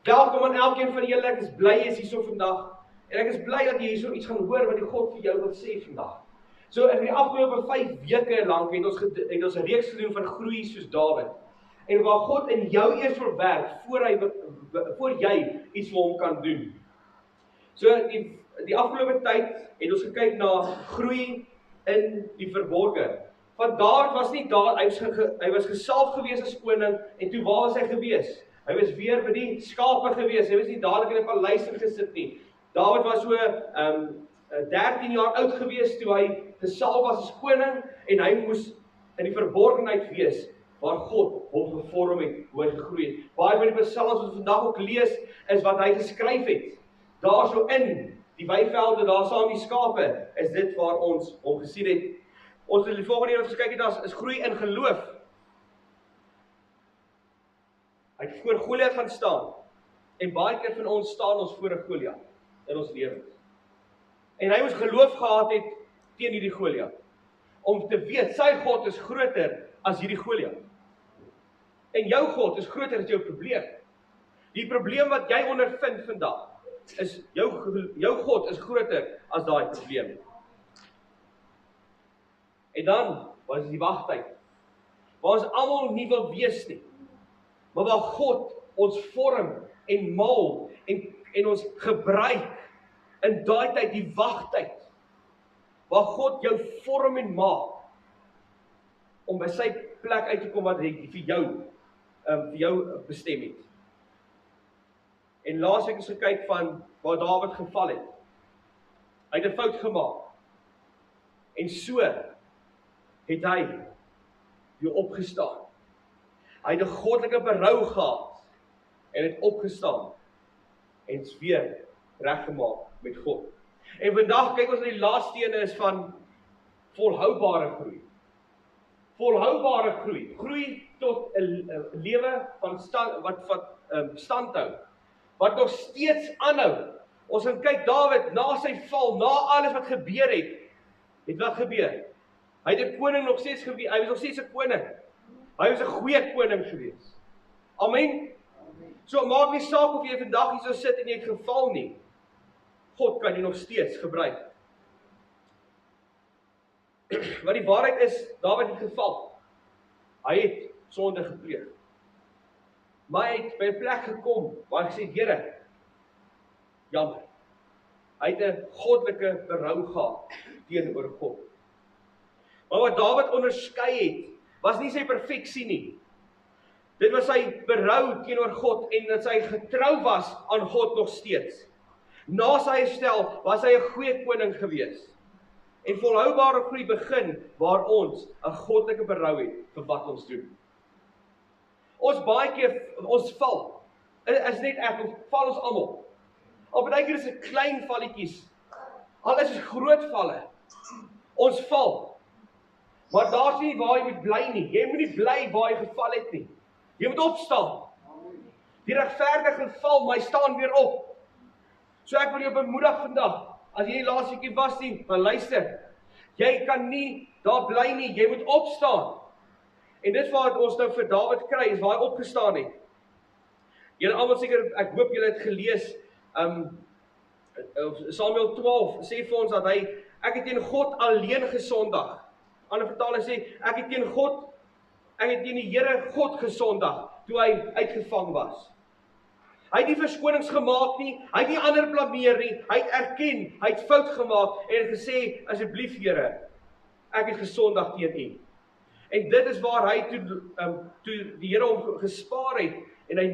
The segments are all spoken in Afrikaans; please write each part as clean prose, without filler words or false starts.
Welkom aan elkeen van julle, ek is bly jy is hier so vandag. En ek is bly dat jy hier so iets gaan hoor wat die God vir jou wil sê vandag. So in die afgelope 5 weke lank het ons 'n reeks gedoen van groei soos Dawid. En waar God in jou eers wil werk, voor jy iets vir hom kan doen. So die afgelope tyd het ons gekyk na groei in die verborge. Want Dawid was nie daar, hy was gesalf gewees as koning, en toe waar was hy gewees? Hy was weer by die skape gewees, hy was nie dadelik in 'n paleis gesit nie. Dawid was so 13 jaar oud gewees toe hy gesalf was as koning, en hy moes in die verborgenheid wees, waar God hom gevorm het, hoe hy gegroei het. Baie van die psalms wat ons vandag ook lees, is wat hy geskryf het. Daar so in die weivelde, daar saam die skape, is dit waar ons hom gesien het. Ons het die volgende wat ons gekyk het, is groei in geloof. Hy het voor Goliat gaan staan, en baie keer van ons staan ons voor 'n Goliat in ons lewens. En hy moes geloof gehad het teen hierdie Goliat, om te weet, sy God is groter as hierdie Goliat. En jou God is groter as jou probleem. Die probleem wat jy ondervind vandag, is jou God is groter as daai probleem. En dan was die wagtyd, waar ons almal nie wil wees nie, maar waar God ons vorm en maal en ons gebruik in daai tyd, die wagtyd, waar God jou vorm en maak om by sy plek uit te kom wat hy vir jou bestem het. En laasweek het ons gekyk van waar Dawid geval het. Hy het 'n fout gemaak. En so het hy weer opgestaan. Hy het 'n goddelike berou gehad en het opgestaan en is weer reggemaak met God. En vandag kyk ons na die laaste ene is van volhoubare groei. Volhoubare groei. Groei tot 'n lewe van standhou, wat nog steeds aanhou. Ons gaan kyk Dawid na sy val, na alles wat gebeur het wat gebeur? Hy het 'n koning nog steeds gewees, hy was nog steeds 'n koning. Hy was 'n goeie koning gewees. Amen. So maak nie saak of jy vandag hier so sit en jy het geval nie. God kan jy nog steeds gebruik. Wat die waarheid is, Dawid het geval. Hy het sonde gepleeg. Maar hy het by 'n plek gekom waar hy gesê, Here, jammer. Hy het 'n goddelike berou gehad teenoor God. Maar wat Dawid onderskei het, was nie sy perfeksie nie. Dit was sy berou teenoor God en dat hy getrou was aan God nog steeds. Na sy herstel was hy 'n goeie koning gewees. En volhoubare groei begin waar ons 'n goddelike berou het vir wat ons doen. Ons baie keer, ons val. Is net ek, ons val ons almal. Al baie keer is dit klein valletjies. Al is dit groot valle. Ons val. Maar daar's nie waar jy moet bly nie. Jy moet nie bly waar jy geval het nie. Jy moet opstaan. Die regverdige val, maar hy staan weer op. So ek wil jou bemoedig vandag. As jy laas weekie was nie, maar luister. Jy kan nie daar bly nie. Jy moet opstaan. En dit wat ons nou vir Dawid kry, is waar hy opgestaan het. Julle almal seker, ek hoop julle het gelees, Samuel 12 sê vir ons dat ek het teen God alleen gesondig. Ander vertaling sê, ek het teen die Here God gesondig, toe hy uitgevang was. Hy het nie verskonings gemaak nie, hy het nie ander blameer nie, hy het erken, hy het fout gemaak, en gesê, asseblief Here, ek het gesondig teen U. En dit is waar hy toe die Here hom gespaar het, en hy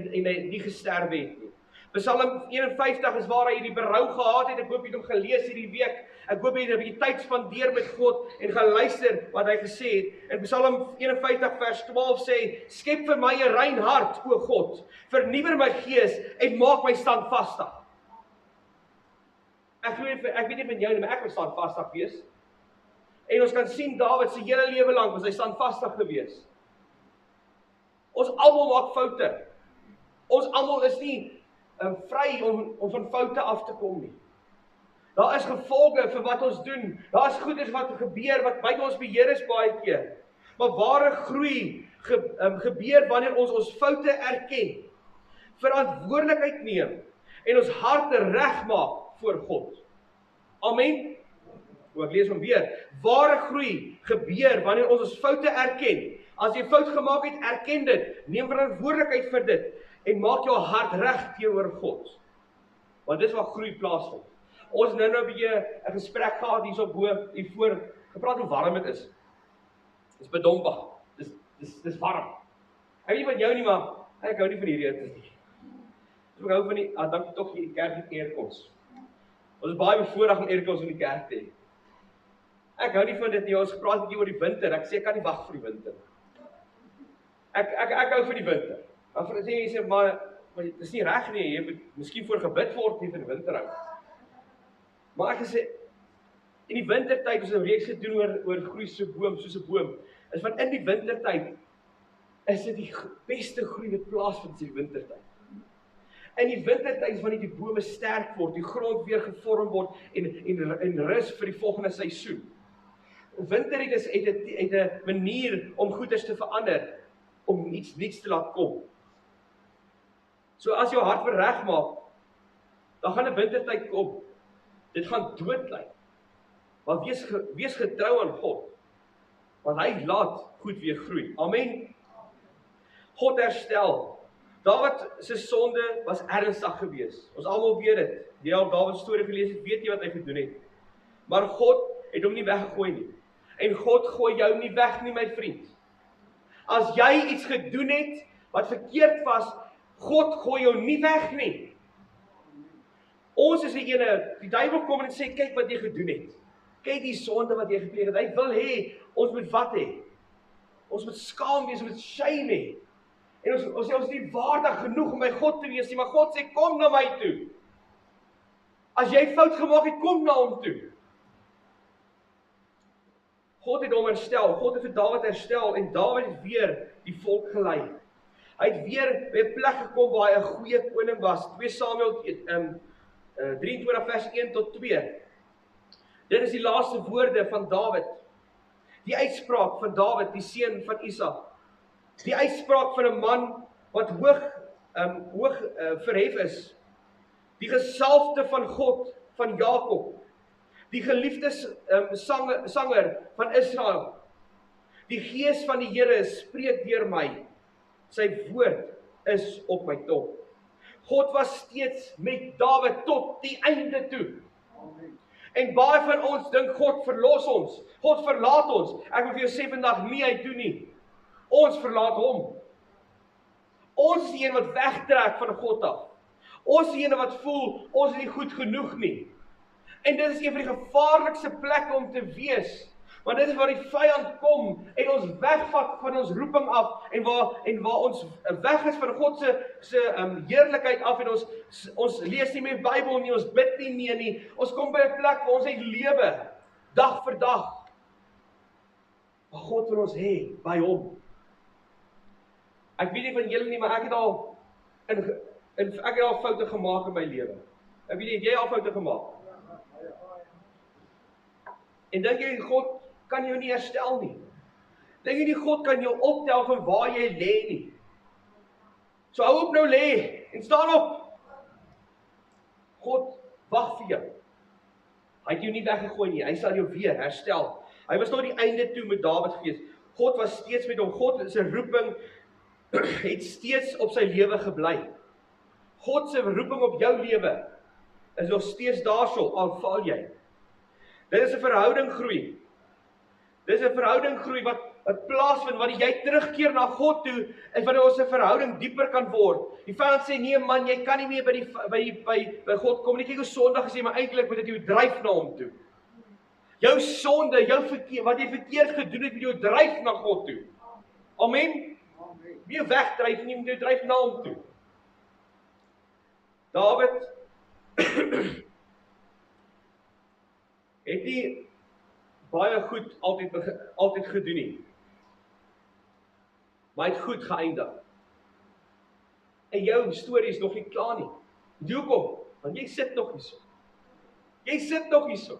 nie gesterwe het nie. Psalm 51 is waar hy hierdie berou gehad het. Ek hoop jy het hom gelees hierdie week. Ek hoop jy het 'n bietjie tyd spandeer met God en gaan luister wat hy gesê het. In Psalm 51 vers 12 sê, skep vir my 'n rein hart, o God, vernuwer my gees en maak my standvastig. Ek weet nie van jou nie, maar ek wil standvastig wees. En ons kan sien Dawid se hele lewe lank was hy standvastig gewees. Ons almal maak foute. Ons almal is nie vry om van foute af te kom nie. Daar is gevolge vir wat ons doen. Daar is goeders wat gebeur wat buite ons beheer is baie keer. Maar ware groei gebeur wanneer ons foute erken. verantwoordelikheid neem en ons harte regmaak voor God. Amen. Ek lees hom weer. Ware groei gebeur wanneer ons foute erken. As jy fout gemaak het, erken dit, neem verantwoordelikheid vir dit en maak jou hart reg teenoor God. Want dis waar groei plaasvind. Ons nou 'n bietjie 'n gesprek gehad hier voor gepraat hoe warm dit is. Dis bedompig. Dis warm. Ek weet nie van jou nie, maar ek hou nie van hierdie hitte nie. Ek hou van die dankie tog die kerk het aircons. Ons is baie bevoorreg om aircons in die kerk te hê. Ek hou nie van dit nie. Ons gepraat bietjie oor die winter. Ek sê ek kan nie wag vir die winter. Ek hou van die winter. Maar vir sê jy sê maar dit is nie reg nie. Jy moet miskien voor gebid word nie vir die winter hou. Maar ek sê in die wintertyd ons het 'n reeks gedoen oor groei soos 'n boom. Is van in die wintertyd is dit die beste groei wat plaasvind in die wintertyd. In die wintertyd is wanneer die bome sterk word, die grond weer gevorm word en rus vir die volgende seisoen. Winter het 'n manier om goeders te verander, om niets te laat kom. So as jou hart reg maak, dan gaan 'n wintertyd kom. Dit gaan dood lyk. Maar wees getrou aan God, want hy laat goed weer groei. Amen. God herstel. Dawid se sonde was ernstig geweest. Ons almal weet dit. Jy al Dawid se storie gelees het, weet jy wat hy gedoen het. Maar God het hom nie weggegooi nie. En God gooi jou nie weg nie, my vriend. As jy iets gedoen het wat verkeerd was, God gooi jou nie weg nie. Ons is die duiwel kom en sê, kyk wat jy gedoen het. Kyk die sonde wat jy gepleeg het. Hy wil hê, ons moet wat hê? Ons moet skaam wees, ons moet shame hê. En ons sê, ons is nie waardig genoeg om by God te wees nie, maar God sê, kom na my toe. As jy fout gemaak het, kom na hom toe. God het hom herstel, God het vir Dawid herstel, en Dawid het weer die volk gelei. Hy het weer by 'n plek gekom waar hy 'n goeie koning was. 2 Samuel 23 vers 1 tot 2. Dit is die laaste woorde van Dawid. Die uitspraak van Dawid, die seun van Isa. Die uitspraak van 'n man wat hoog verhef is. Die gesalfde van God, van Jakob. Die geliefde sanger van Israel. Die gees van die Here spreek deur my. Sy woord is op my tong. God was steeds met Dawid tot die einde toe. En baie van ons dink God verlos ons. God verlaat ons. Ek wil vir jou sê vandag, nee, hy doen nie. Ons verlaat hom. Ons is die een wat wegtrek van God af. Ons is die een wat voel, ons is nie goed genoeg nie. En dit is een van die gevaarlikste plekke om te wees. Want dit is waar die vyand kom en ons wegvat van ons roeping af en waar ons weg is van God se heerlikheid af en ons lees nie meer Bybel nie, ons bid nie meer nie. Ons kom by 'n plek waar ons net lewe dag vir dag. Maar God wil ons hê by hom. Ek weet nie van julle nie, maar ek het al foute gemaak in my lewe. Ek weet nie, het jy al foute gemaak? En dink jy God kan jou nie herstel nie? Dink jy nie God kan jou optel van waar jy lê nie? So hou op nou lê en staan op. God wag vir jou. Hy het jou nie weggegooi nie, hy sal jou weer herstel. Hy was tot die einde toe met Dawid gewees. God was steeds met hom. God se roeping het steeds op sy lewe gebly. God se roeping op jou lewe is nog steeds daarso, al val jy. Dit is 'n verhouding groei. Dit is 'n verhouding groei wat plaasvind wanneer jy terugkeer na God toe en wanneer ons 'n verhouding dieper kan word. Die vyand sê nee man, jy kan nie meer by God kom nie. Kyk hoe sondig gesê, maar eintlik moet dit jou dryf na hom toe. Jou sonde, wat jy verkeerd gedoen het, moet jou dryf na God toe. Amen. Nie jou wegdryf nie, moet jou dryf na hom toe. Dawid het nie baie goed altyd gedoen nie. Maar hy het goed geëindig. En jou storie is nog nie klaar nie. Hoekom? Want jy sit nog hierso. Jy sit nog hierso.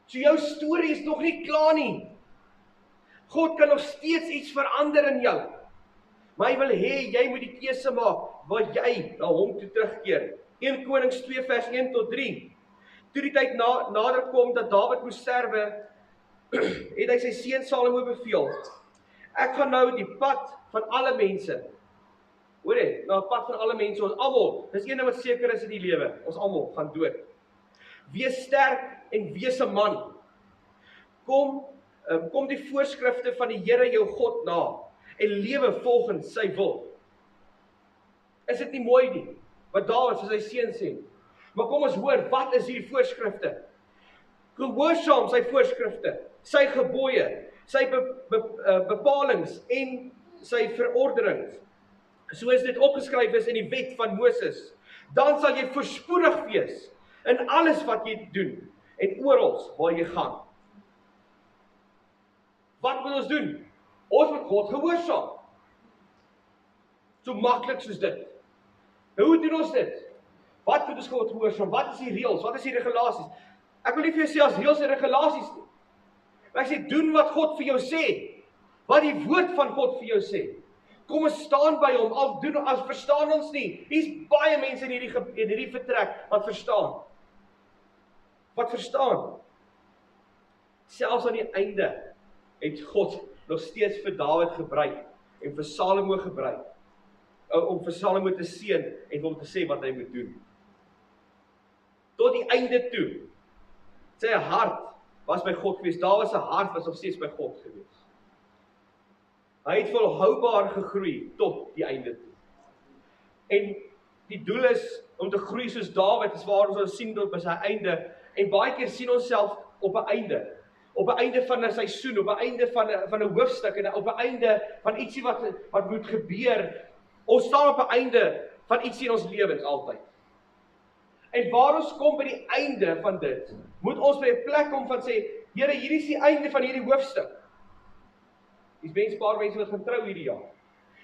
So jou storie is nog nie klaar nie. God kan nog steeds iets verander in jou. Maar hy wil hê jy moet die keuse maak. waar jy na hom toe terugkeer. 1 Konings 2 vers 1 tot 3. Toe die tyd nader kom dat Dawid moes sterwe, het hy sy seun Salomo beveel: Ek gaan nou die pad van alle mense. Hoor jy, na die pad van alle mense, ons almal, dis een ding wat seker is in die lewe, ons almal gaan dood. Wees sterk en wees 'n man. Kom die voorskrifte van die Here jou God na en lewe volgens sy wil. Is dit nie mooi nie, wat Dawid vir sy seun sê? Maar kom ons hoor, wat is hierdie voorskrifte? Gehoorsaam sy voorskrifte, sy gebooie, sy bepalings en sy verorderings, soos dit opgeskryf is in die wet van Moses. Dan sal jy voorspoedig wees in alles wat jy doen en oral waar jy gaan. Wat moet ons doen? Ons moet God gehoorsaam. So maklik soos dit. Nou, hoe doen ons dit? Wat moet ons God gehoorsaam? Wat is die reëls? Wat is die regulasies? Ek wil nie vir jou sê as reëls en regulasies nie. Maar ek sê, doen wat God vir jou sê. Wat die woord van God vir jou sê. Kom ons staan by hom, as verstaan ons nie. Hier's baie mense in hierdie vertrek wat verstaan. Wat verstaan? Selfs aan die einde het God nog steeds vir Dawid gebruik en vir Salomo gebruik om vir Salomo te seën en hom te sê wat hy moet doen. Tot die einde toe. Sy hart was by God gewees. Dawid se hart was nog steeds by God gewees. Hy het volhoubaar gegroei tot die einde toe. En die doel is om te groei soos Dawid, is waar ons sien tot by sy einde. En baie keer sien ons self op 'n einde. Op 'n einde van 'n seisoen, op 'n einde van 'n hoofstuk en op 'n einde van ietsie wat moet gebeur. Ons staan op 'n einde van ietsie in ons lewens altyd. En waar ons kom by die einde van dit, moet ons by 'n plek kom van sê, Here, hierdie is die einde van hierdie hoofstuk. Dis paar mense wat gaan trou hierdie jaar.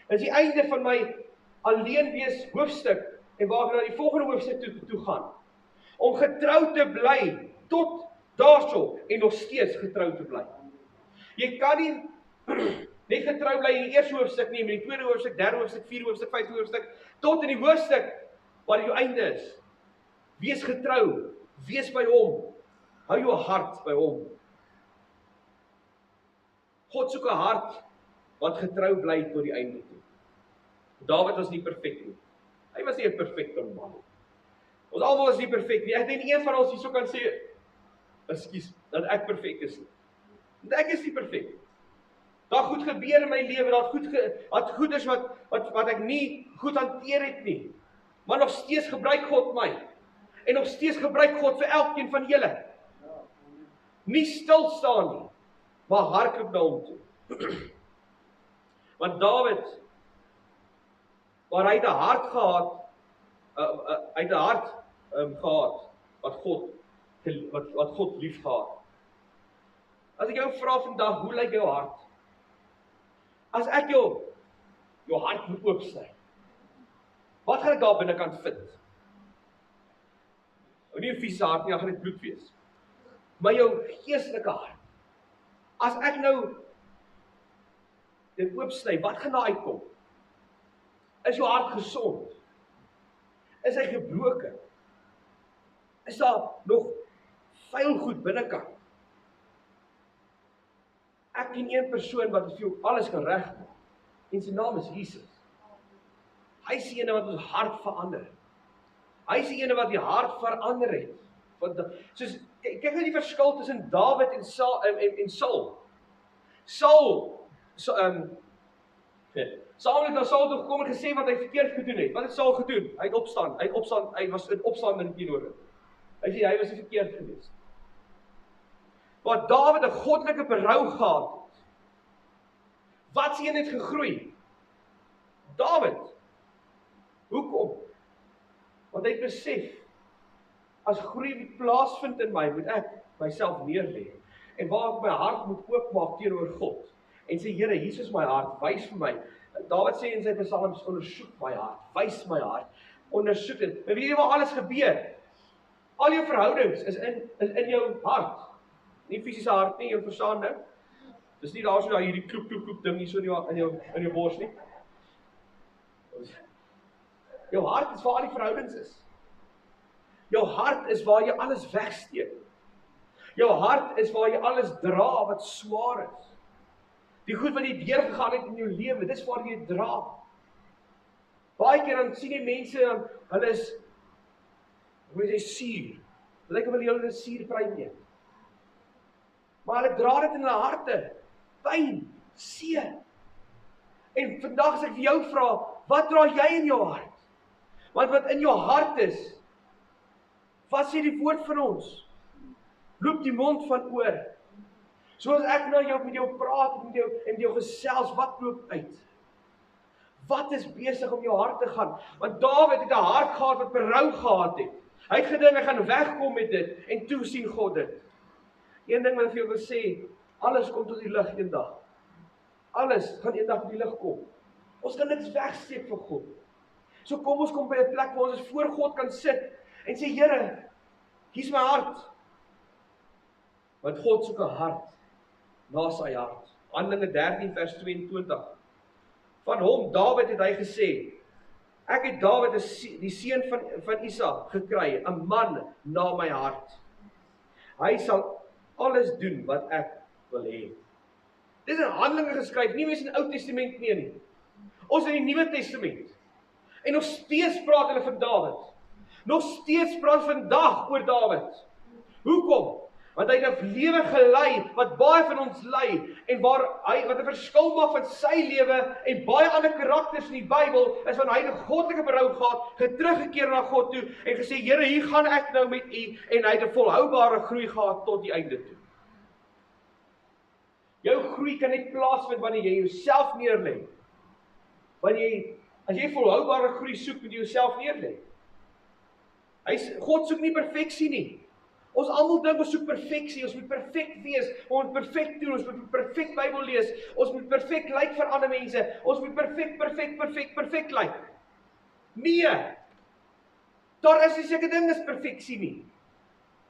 Dis die einde van my alleen wees hoofstuk en waar ek na die volgende hoofstuk toe gaan. Om getrou te bly tot daarso en nog steeds getrou te bly. Jy kan nie net getrou bly in die eerste hoofstuk nie, maar die tweede hoofstuk, derde hoofstuk, vierde hoofstuk, vyfde hoofstuk, tot in die hoofstuk waar jou einde is. Wees getrou, wees by hom, hou jou hart by hom. God soek 'n hart wat getrou bly tot die einde toe. Dawid was nie perfek nie. Hy was nie 'n perfekte man. Ons almal is nie perfek nie. Ek dink een van ons hierso kan sê, ekskuus, dat ek perfek is nie. Want ek is nie perfek nie. Daar goed gebeur in my lewe, dat goed is wat ek nie goed hanteer het nie. Maar nog steeds gebruik God my. En nog steeds gebruik God vir elkeen van julle. Nie stil staan nie, maar hardloop na hom toe. Want Dawid, waar hy 'n hart gehad, hy het 'n hart gehad wat God lief gehad. As ek jou vra vandag, hoe lyk jou hart? As ek jou hart moet oopsny, wat gaan ek daar binnekant vind? Nie 'n fisiese hart nie, dan gaan dit bloed wees. Maar jou geestelike hart. As ek nou dit oopsny, wat gaan daar uitkom? Is jou hart gesond? Is hy gebroken? Is daar nog vuil goed binnekant? Ek ken een persoon wat vir jou alles kan regmaak. En sy naam is Jesus. Hy is die ene wat ons hart verander. Hy is die ene wat die hart verander het. Soos, kyk nou die verskil tussen Dawid en Saul. Saul het na Saul toe gekom en gesê wat hy verkeerd gedoen het. Wat het Saul gedoen? Hy was in opstanding teenoor hom. Hy was nie verkeerd geweest. Maar Dawid 'n goddelike berou gehad het. Wat sien het gegroei? Dawid. Hoekom? Want hy besef, as groei plaasvind in my, moet ek myself neerlê. En waar ek my hart moet oopmaak teenoor God. En sê, Here, hier is my hart, wys vir my. Dawid sê in sy psalms, ondersoek my hart, wys my hart, ondersoek dit. Maar weet jy waar alles gebeur? Al jou verhoudings is in jou hart. Nie fisiese hart nie, jou verstaan nou. Dis nie daar so hierdie kloep ding hier so in jou bors nie. Jou hart is waar al die verhoudings is. Jou hart is waar jy alles wegsteek. Jou hart is waar jy alles dra wat swaar is. Die goed wat jy deurgegaan het in jou lewe, dis waar jy dra. Baie keer dan sien jy mense, hulle is, hoe is hy, suur. Lyk of hulle hulle suurpruim neem. Maar hulle dra dit in hulle harte, pyn, seer. En vandag as ek vir jou vra, wat dra jy in jou hart? Want wat in jou hart is, wat sê die woord van ons? Loop die mond van oor. Soos ek nou met jou praat, met jou gesels, wat loop uit? Wat is besig om jou hart te gaan? Want Dawid het 'n hart gehad wat berou gehad het. Hy het gedink hy gaan wegkom met dit, en toe sien God dit. Een ding wat ek vir jou wil sê, alles kom tot die lig eendag. Alles gaan eendag tot die lig kom. Ons kan niks wegsteek vir God. So kom ons kom by 'n plek waar ons voor God kan sit en sê, Here, hier's my hart. Want God soek 'n hart na sy hart. Handelinge 13 vers 22. Van hom, Dawid, het hy gesê, ek het Dawid, die seun van Isak, gekry, 'n man na my hart. Hy sal alles doen wat ek wil hê. Dit is in Handelinge geskryf, nie eens in die Ou Testament nie. Ons in die Nuwe Testament. En nog steeds praat hulle van Dawid. Nog steeds praat vandag oor Dawid. Hoekom? Want hy het 'n lewe gelei wat baie van ons lei en wat 'n verskil maak van sy lewe en baie ander karakters in die Bybel is van hy het 'n goddelike berou gehad, het teruggekeer na God toe en gesê, Here, hier gaan ek nou met U, en hy het 'n volhoubare groei gehad tot die einde toe. Jou groei kan net plaasvind wanneer jy jouself neerlê. As jy volhoubare groei soek, moet jy jouself neerlê. God soek nie perfeksie nie. Ons almal dink ons soek perfeksie, ons moet perfek wees, ons moet perfek doen, ons moet perfek Bybel lees, ons moet perfek lyk vir ander mense, ons moet perfek lyk. Nee, daar is nie seker ding is perfeksie nie.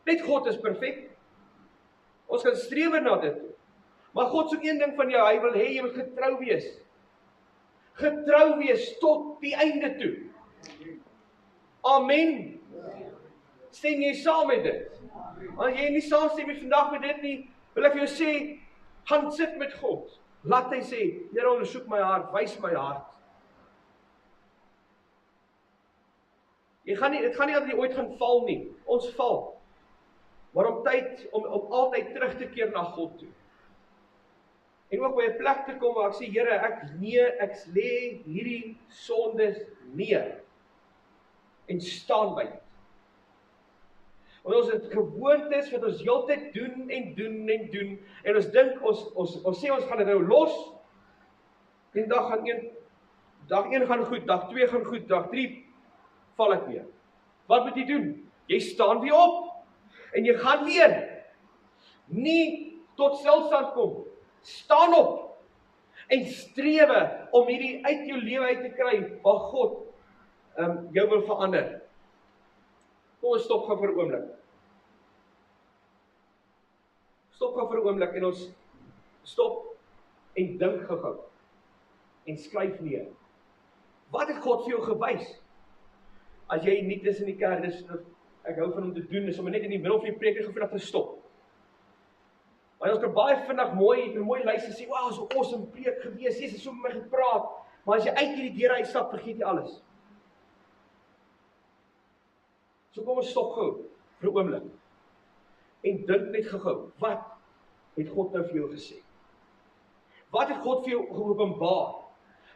Net God is perfek. Ons kan streef na dit. Maar God soek een ding van jou, hy wil hê jy moet getrou wees. Getrou wees tot die einde toe. Amen. Stem jy saam met dit? As jy nie saamstem met vandag met dit nie, wil ek vir jou sê, gaan sit met God. Laat hy sê, Here, ondersoek my hart, wys my hart. Dit gaan nie dat jy ooit gaan val nie. Ons val. Maar om altyd terug te keer na God toe. En ook by 'n plek te kom waar ek sê, Here, ek lê hierdie sondes neer. En staan by dit. Want ons het gewoontes wat ons heeltyd doen, en ons dink, ons sê ons gaan dit nou los, en dag 1 gaan goed, dag 2 gaan goed, dag 3 val ek weer. Wat moet jy doen? Jy staan weer op, en jy gaan weer. Nie tot stilstand kom. Staan op, en strewe om hierdie uit jou lewe uit te kry, waar God jou wil verander. Kom ons stop gou vir 'n oomblik. Stop gou vir 'n oomblik en ons stop en dink gou. En skryf neer. Wat het God vir jou gewys? As jy nie is in die kerk, ek hou van om te doen, is om net in die middel van die preek gou te stop. Want ons kan baie vinnig mooi luister sê, wow, so awesome preek gewees, Jesus het so met my gepraat, maar as jy uit hierdie deur uitstap, vergeet jy alles. So kom ons stop gou vir 'n oomblik. En dink net gou, wat het God nou vir jou gesê? Wat het God vir jou geopenbaar?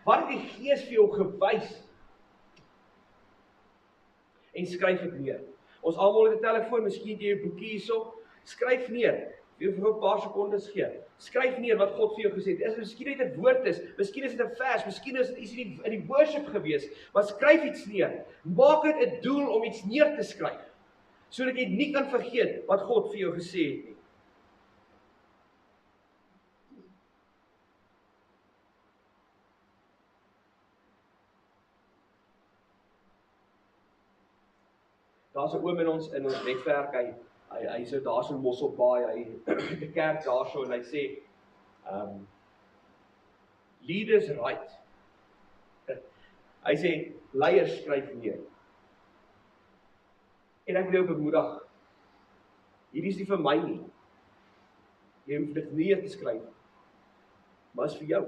Wat het die Gees vir jou gewys? En skryf dit neer. Ons almal het 'n telefoon, miskien het jy 'n boekie hierso. Skryf neer. Wil vir 'n paar sekondes gee. Skryf neer wat God vir jou gesê het. Is miskien net 'n woord is, miskien is dit 'n vers, miskien is dit iets in die worship gewees, maar skryf iets neer. Maak dit 'n doel om iets neer te skryf, sodat jy nie kan vergeet wat God vir jou gesê het nie. Daar's 'n oom in ons netwerk, hy so daar so in Mosselbaai, hy het 'n kerk daarso en hy sê, leaders right. Hy sê, leiers skryf neer. En ek wil jou bemoedig, hierdie is nie vir my nie. Jy hoef dit neer te skryf, maar is vir jou.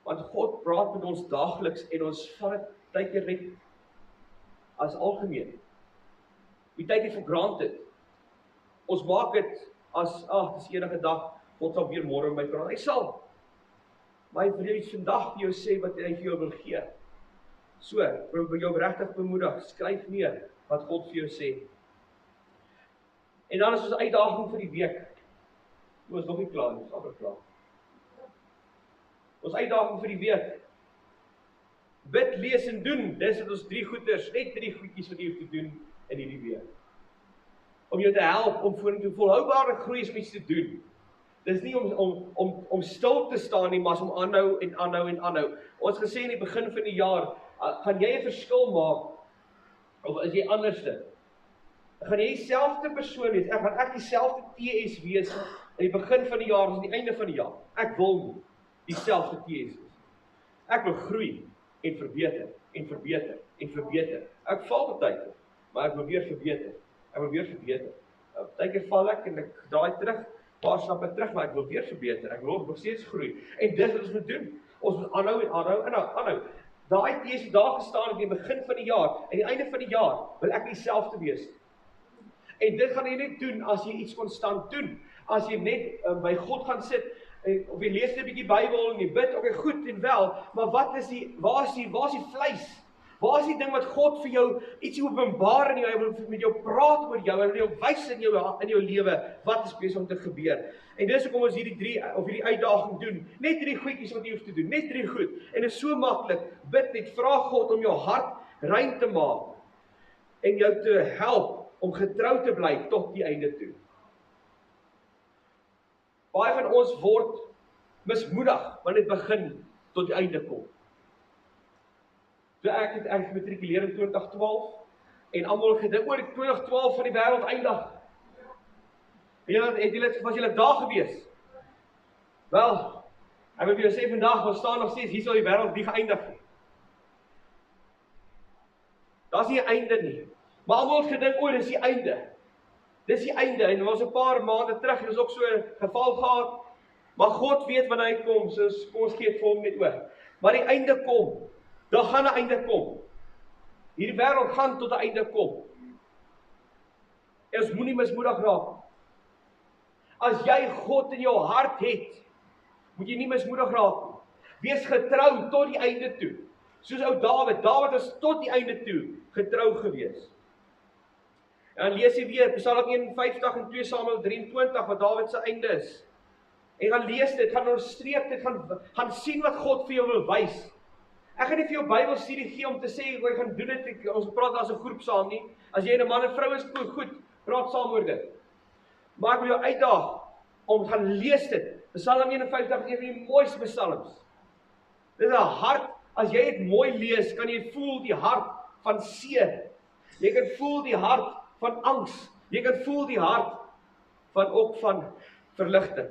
Want God praat met ons daagliks en ons vat dit baie keer net as algemeen. We take it for granted. Ons maak dit as, dis enige dag, God sal weer môre met my praat. Hy sal. Maar hy wil iets vandag vir jou sê wat hy vir jou wil gee. So, ek wil jou regtig bemoedig, skryf neer wat God vir jou sê. En dan is ons uitdaging vir die week. Ons is nog nie klaar, ons is amper klaar. Ons uitdaging vir die week. Bid, lees en doen. Dis wat ons 3 goeders, net 3 goedjies wat jy hoef te doen in hierdie week. Om jou te help om vorentoe volhoubare groei is om iets te doen. Dis nie om stil te staan nie, maar om aanhou en aanhou en aanhou. Ons gesê in die begin van die jaar, gaan jy 'n verskil maak of is jy anderste? Gaan jy dieselfde persoon wees? Gaan ek dieselfde TS wees in die begin van die jaar as aan die einde van die jaar? Ek wil nie dieselfde TS wees. Ek wil groei en verbeter en verbeter en verbeter. Ek val baie keer, maar ek wil weer verbeter. Ek wil weer verbeter. Baie keer val ek en ek draai terug, paar stappe terug, maar ek wil weer verbeter. Ek wil nog steeds groei. En dis wat ons moet doen. Ons moet aanhou en aanhou en aanhou. Daai TS het daar gestaan aan die begin van die jaar en aan die einde van die jaar wil ek dieselfde wees. En dit gaan jy net doen as jy iets konstant doen. As jy net by God gaan sit of jy lees 'n bietjie Bybel en jy bid, okay, goed en wel, maar waar is die vleis? Waar is die ding wat God vir jou iets openbaar in jou, hy wil met jou praat oor jou, hy wil jou wys in jou lewe wat is besig om te gebeur. En dis hoekom ons hierdie uitdaging doen. Net 3 goedjies wat jy hoef te doen, net 3 goed. En dit is so maklik. Bid net, vra God om jou hart rein te maak en jou te help om getrou te bly tot die einde toe. Baie van ons word mismoedig wanneer dit begin tot die einde kom. So ek het matrikuleer in 2012 en almal gedink oor 2012 van die wêreld eindig. Was julle daar gewees? Wel, ek wil vir jou sê vandag, ons staan nog steeds, hier sal die wêreld nie geëindig nie. Daar's nie 'n einde nie. Maar almal het gedink, dis die einde. Dis die einde, en was 'n paar maande terug, en ons ook so 'n geval gehad, maar God weet wanneer hy kom, so kom ons gee dit vir hom net oor. Maar die einde kom, daar gaan 'n einde kom. Hierdie wêreld gaan tot 'n einde kom. En ons moenie mismoedig raak. As jy God in jou hart het, moet jy nie mismoedig raak nie. Wees getrou tot die einde toe. Soos ou Dawid is tot die einde toe getrou gewees. En dan lees jy weer Psalm 51 en 2 Samuel 23 wat Dawid se einde is. En gaan lees dit, gaan onderstreep dit, gaan sien wat God vir jou wil wys. Ek gaan nie vir jou Bybelstudie gee om te sê jy gaan doen dit, ons praat as 'n groep saam nie. As jy 'n man en vrou is, goed, praat saam oor dit. Maar ek wil jou uitdaag om gaan lees dit. Psalm 51 is een van die mooiste psalms. Dit is 'n hart, as jy dit mooi lees, kan jy voel die hart van seer. Jy kan voel die hart van angs. Jy kan voel die hart van verligting.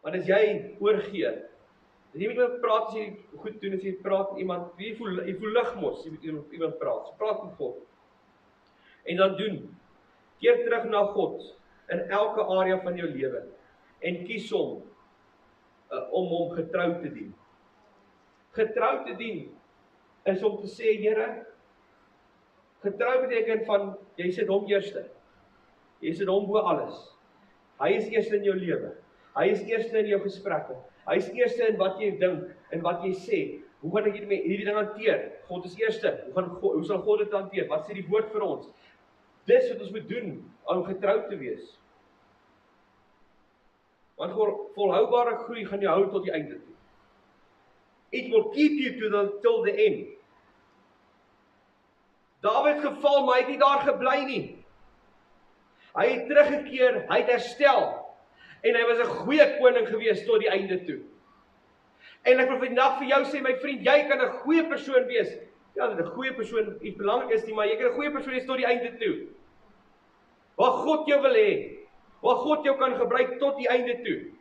Want as jy oorgee, as jy met iemand praat, as jy goed doen, as jy praat met iemand, jy voel lig mos, jy met iemand praat, so praat met God. En dan doen, keer terug na God, in elke area van jou lewe, en kies hom, om hom getrou te dien. Getrou te dien, is om te sê, Here, getrou beteken van, jy sit hom eerste. Jy sit hom bo alles. Hy is eerste in jou lewe. Hy is eerste in jou gesprekke. Hy is eerste in wat jy dink, en wat jy sê. Hoe gaan ek hierdie ding hanteer? God is eerste. Hoe sal God dit hanteer? Wat sê die woord vir ons? Dis wat ons moet doen, om getrou te wees. Want volhoubare groei gaan jou hou tot die einde toe. It will keep you till the end. Dawid geval, maar hy het nie daar gebly nie. Hy het teruggekeer, hy het herstel. En hy was 'n goeie koning gewees tot die einde toe. En ek wil vandag vir jou sê, my vriend, jy kan 'n goeie persoon wees. Ja, dat 'n goeie persoon iets belangrik is nie, maar jy kan 'n goeie persoon wees tot die einde toe. Waar God jou wil hê, waar God jou kan gebruik tot die einde toe.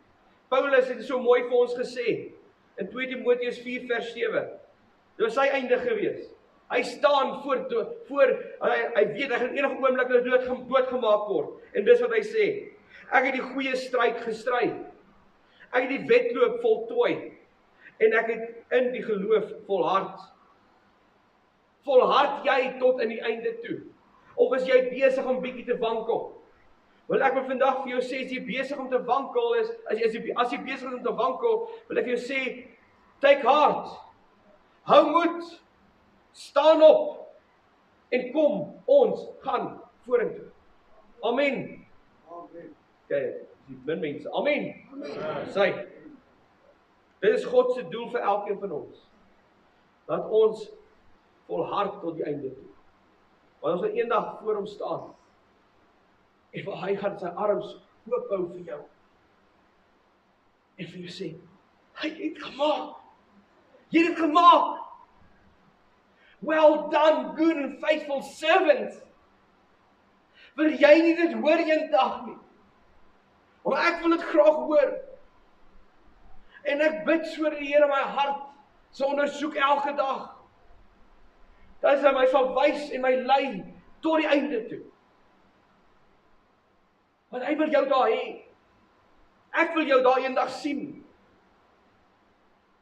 Paulus het so mooi vir ons gesê, In 2 Timoteus 4 vers 7. Dit was sy einde gewees. Hy staan hy weet, hy gaan enige oomblik doodgemaak word. En dis wat hy sê. Ek het die goeie stryd gestry. Ek het die wedloop voltooi. En ek het in die geloof volhard. Volhard jy tot in die einde toe? Of is jy besig om bietjie te wankel? Wil ek vandag vir jou sê, as jy besig om te wankel is, as jy besig is om te wankel, wil ek vir jou sê, take heart. Hou moed. Staan op. En kom, ons gaan vorentoe. Amen. Amen. Kyk, die min mense. Amen. Sy. Dit is God se doel vir elkeen van ons. Dat ons volhard tot die einde toe. Want ons sal eendag voor hom staan. En hy gaan sy arms oophou vir jou. En vir jou sê, hy het gemaak. Jy het dit gemaak. Well done, good and faithful servant. Wil jy nie dit hoor eendag nie? Maar ek wil dit graag hoor. En ek bid so die Here my hart, so ondersoek elke dag. Dat hy my sal wys en my lei tot die einde toe. Want hy wil jou daar hê. Ek wil jou daar eendag sien.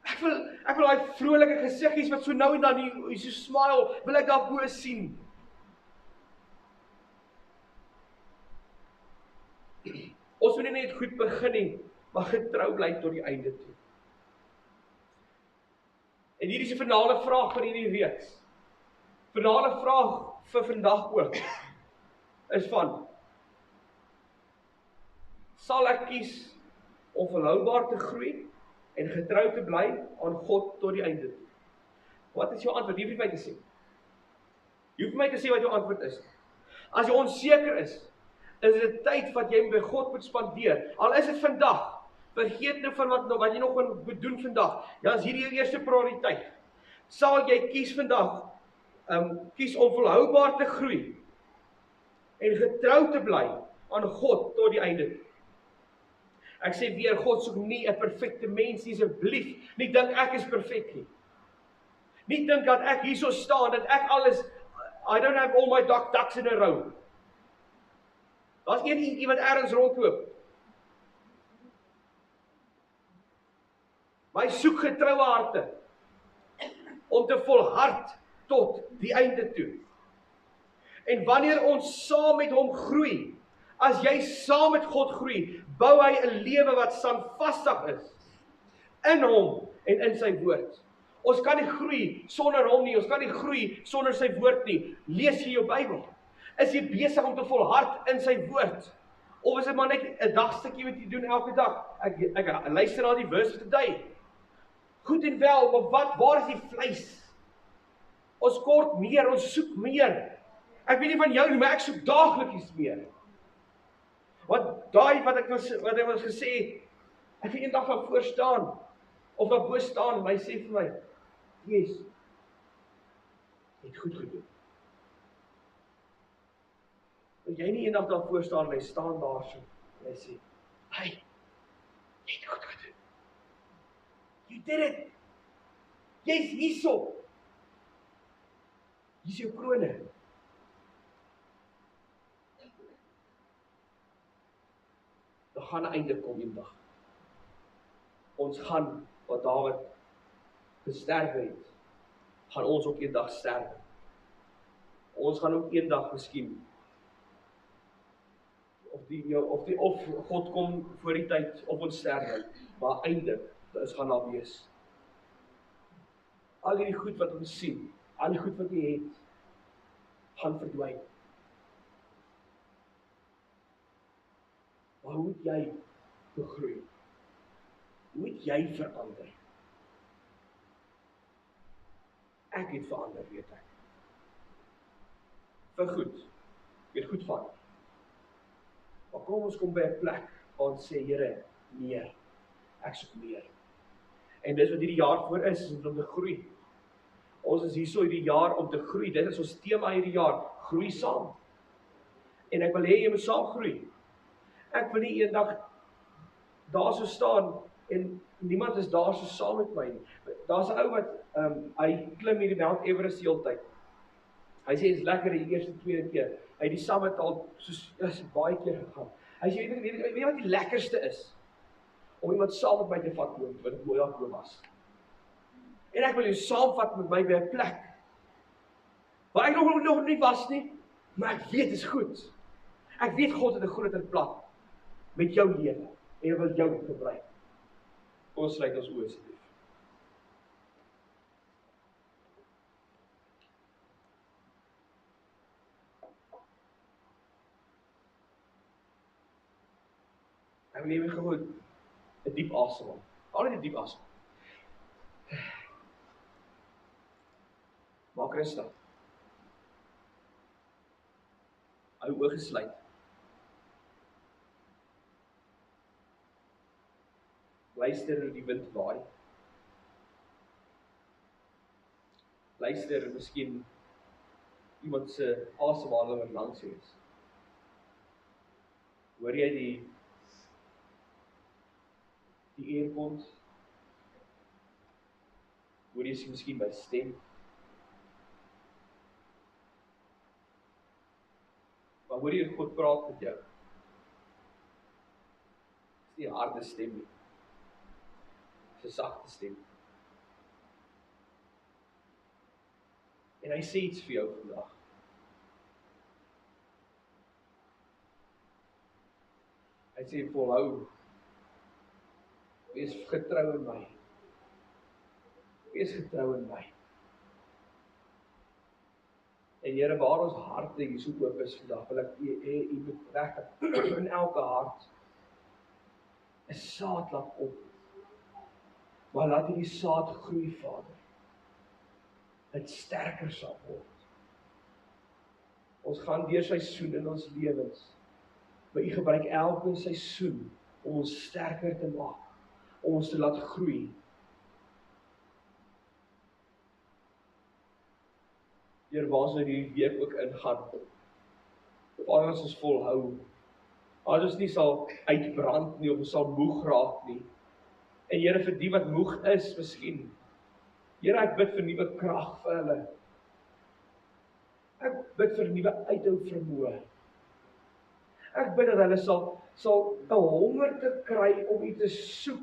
Ek wil daai vrolike gesiggies wat so nou en dan hier so smile, wil ek daar bo sien. Ons moet nie net goed begin nie, maar getrou bly tot die einde toe. En hier is die finale vraag van hierdie reeks. Finale vraag vir vandag ook, is van, sal ek kies om volhoubaar te groei en getrou te bly aan God tot die einde toe? Wat is jou antwoord? Jy hoef nie my te sê. Jy hoef my te sê wat jou antwoord is. As jy onseker is dit tyd wat jy by God moet spandeer. Al is dit vandag, vergeet nou van wat jy nog moet doen vandag. Ja, is hierdie jou eerste prioriteit. Sal jy kies vandag, kies om volhoubaar te groei en getrou te bly aan God tot die einde toe? Ek sê weer, God soek nie 'n perfekte mens nie, asseblief. Nie dink ek is perfek nie. Nie dink dat ek hierso staan, dat ek alles, I don't have all my ducks in a row. Daar's een eentjie wat ergens rondloop. Maar hy soek getroue harte om te volhard tot die einde toe. En wanneer ons saam met hom groei, as jy saam met God groei, bou hy 'n lewe wat standvastig is in hom en in sy woord. Ons kan nie groei sonder hom nie, ons kan nie groei sonder sy woord nie. Lees jy jou Bybel? Is jy besig om te volhard in sy woord? Of is dit maar net 'n dagstukkie wat jy doen elke dag? Ek luister na die verse of the day. Goed en wel, maar waar is die vleis? Ons kort meer, ons soek meer. Ek weet nie van jou nie, maar ek soek daagliks meer. Wat ek was gesê, ek het eendag van voor staan, of van bo staan, my sê vir my, Jesus, jy het goed gedoen. Wil jy nie eendag daar voor staan, en hy staan daar so, en hy sê, hey, jy het goed gedoen. You did it. Jy's hierso. Hier is jou krone. Daar gaan 'n einde kom eendag. Ons gaan, wat Dawid gesterf het, gaan ons ook eendag sterf. Ons gaan ook eendag miskien, of God kom voor die tyd, of ons sterf, maar einde, dit gaan daar wees. Al die goed wat ons sien, al die goed wat jy het, gaan verdwyn. Maar hoe moet jy begroei? Hoe moet jy verander? Ek het verander, weet ek. Vir goed. Jy het goed verander. Maar kom ons kom by 'n plek waar ons sê, Here, meer. Ek soek meer. En dis wat hierdie jaar voor is om te groei. Ons is hierso hierdie jaar om te groei. Dit is ons tema hierdie jaar, groei saam. En ek wil hê jy moet saam groei. Ek wil nie eendag daar so staan en Niemand is daar so saam met my nie. Daar's 'n ou wat hy klim hierdie Mount Everest die hele tyd. Hy sê dit is lekker die eerste tweede keer. Hy het die summit al soos baie keer gegaan. Hy sê weet jy wat die lekkerste is? Om iemand saam met my te vat wat ek mooi was. En ek wil jou saamvat met my by 'n plek waar ek nog nie was nie, maar ek weet dit is goed. Ek weet God het 'n groter plan met jou lewe en hy wil jou gebruik. Ons sluit ons oë asseblief. Ek neem gewoon 'n diep asemhaal. Al net 'n diep asem. Maak rustig. Hou oë gesluit. Luister hoe die wind waai. Luister miskien iemand se asemhaling wat langs jou is. Hoor jy die aircons? Hoor jy miskien my stem? Maar hoor jy God praat met jou? Dis nie 'n harde stem nie. Dis 'n sagte stem. En hy sê iets vir jou vandag. Hy sê volhou. Wees getrou in my. Wees getrou in my. En Here, waar ons harte hier so oop is vandag, wil ek U moet regtig in elke hart 'n saad laat op. Maar laat hierdie saad groei, Vader. Dit sterker sal word. Ons gaan deur seisoene in ons lewens. Maar U gebruik elke seisoen om ons sterker te maak, om ons te laat groei. Here, waar ons in hierdie week ook ingaan, Vader, as ons volhou, as ons nie sal uitbrand nie, of ons sal moeg raak nie. En Here, vir die wat moeg is, miskien, Here, ek bid vir nuwe krag vir hulle. Ek bid vir nuwe uithou vermoë. Ek bid dat hulle sal 'n honger te kry om U te soek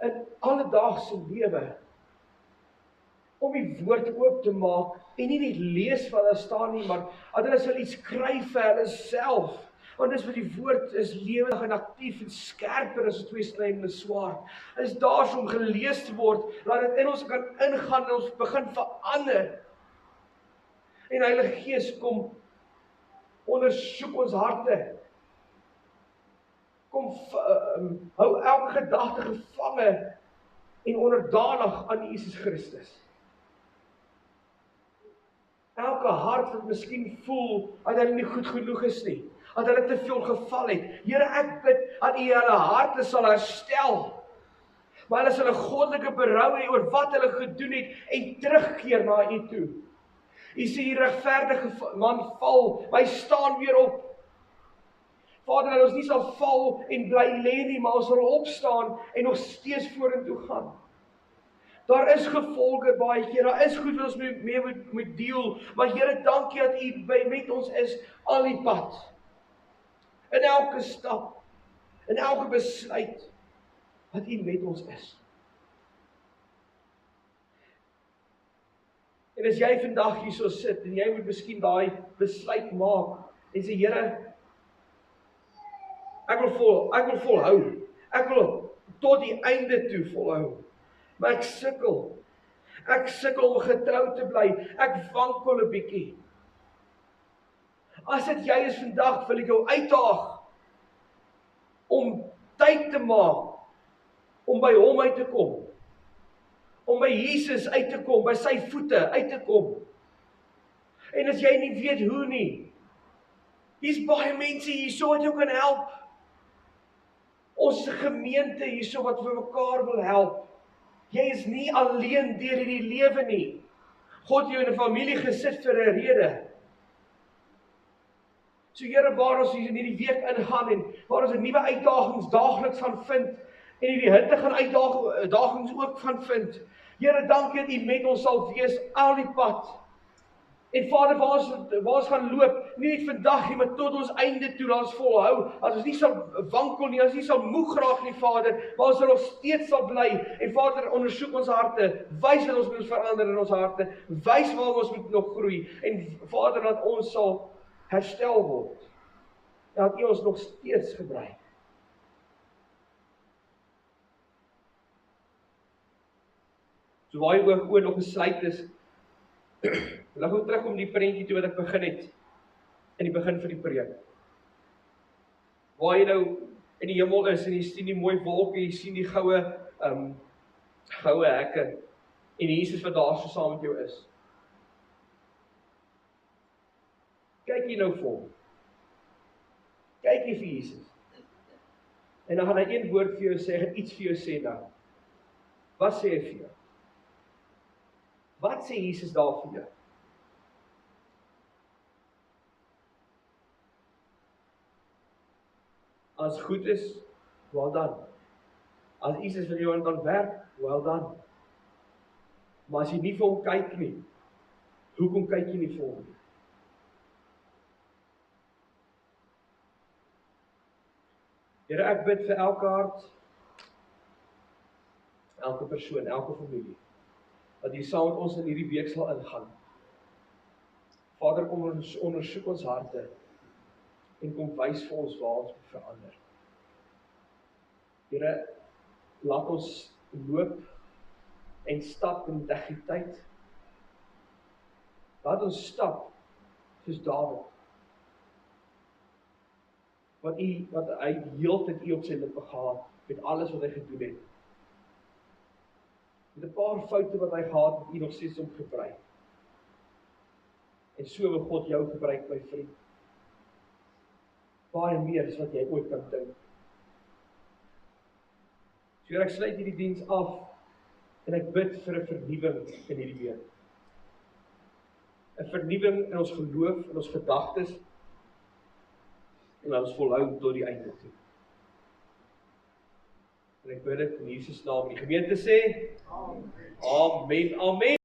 in alledaagse lewe. Om die woord oop te maak en nie net lees wat daar staan nie, maar dat hulle sal iets kry vir hulle self. Want dis wat die woord is, lewendig en aktief en skerper as 'n tweesnydende swaard. Is daar om gelees te word, laat dit in ons kan ingaan en ons begin verander. En Heilige Gees, kom ondersoek ons harte. Kom hou elke gedagte gevange en onderdanig aan Jesus Christus. Elke hart wat miskien voel dat hulle nie goed genoeg is nie, dat hulle te veel geval het. Here, ek bid dat U hulle harte sal herstel. Maar hulle sal 'n goddelike berou hê oor wat hulle gedoen het en terugkeer na U toe. U sê die regverdige man val, maar hy staan weer op. Vader, dat ons nie sal val en bly lê nie, maar ons sal opstaan en nog steeds vorentoe gaan. Daar is gevolge baie keer, daar is goed wat ons mee moet deel, maar Here, dankie dat U met ons is al die pad. In elke stap, in elke besluit, dat U met ons is. En as jy vandag hier so sit, en jy moet miskien daai besluit maak, en sê, Here, ek wil volhou, ek wil tot die einde toe volhou, maar ek sukkel om getrou te bly, ek wankel 'n bietjie. As dit jy is vandag, wil ek jou uitdaag, om tyd te maak, om by Hom uit te kom, om by Jesus uit te kom, by sy voete uit te kom. En as jy nie weet hoe nie, hier's baie mense hierso wat jou kan help. Ons gemeente hierso wat vir mekaar wil help. Jy is nie alleen deur hierdie lewe nie. God het jou in 'n familie gesit vir 'n rede. So Here, waar ons hier in hierdie week ingaan en waar ons 'n nuwe uitdagings daagliks gaan vind, en hierdie hitte gaan uitdagings ook gaan vind. Here, dankie dat U met ons sal wees al die pad. En Vader, waar ons gaan loop, nie net vandag nie, maar tot ons einde toe, as ons volhou, as ons nie sal wankel nie, as ons nie sal moeg raak nie, Vader, maar ons nog steeds sal bly. En Vader, ondersoek ons harte, wys dat ons moet verander in ons harte, wys waar ons moet nog groei, en Vader, dat ons sal herstel word, dat U ons nog steeds gebruik. So waar jy oor nog gesluit is, laat ons terug om die prentjie toe wat ek begin het, in die begin van die preek. Waar jy nou in die hemel is, en jy sien die mooi wolke, jy sien die goue hekke, en Jesus wat daar so saam met jou is. Kyk jy nou vir hom. Kyk jy vir Jesus. En dan gaan hy een woord vir jou sê, en iets vir jou sê dan. Wat sê hy vir jou? Wat sê Jesus daar vir jou? As goed is, wel dan. As Jesus vir jou aan kan werk, wel dan. Maar as jy nie vir hom kyk nie, hoekom kyk jy nie vir hom nie? Here, ek bid vir elke hart, elke persoon, elke familie, dat jy saam met ons in hierdie week sal ingaan. Vader, kom ons ondersoek ons harte, en kom wys vir ons waar ons moet verander. Here, laat ons loop en stap in integriteit. Laat ons stap soos Dawid, wat hy heeltyd U op sy lippe gehad, met alles wat hy gedoen het. Met 'n paar foute wat hy gehad het, U nog steeds om gebruik. En so wil God jou gebruik, my vriend. Baie meer as wat jy ooit kan dink. So ek sluit hierdie diens af, en ek bid vir 'n vernuwing in hierdie week. 'n Vernuwing in ons geloof, in ons gedagtes, en laat ons volhou tot die einde toe. En ek bid dit in Jesus naam. Die gemeente sê, Amen, amen.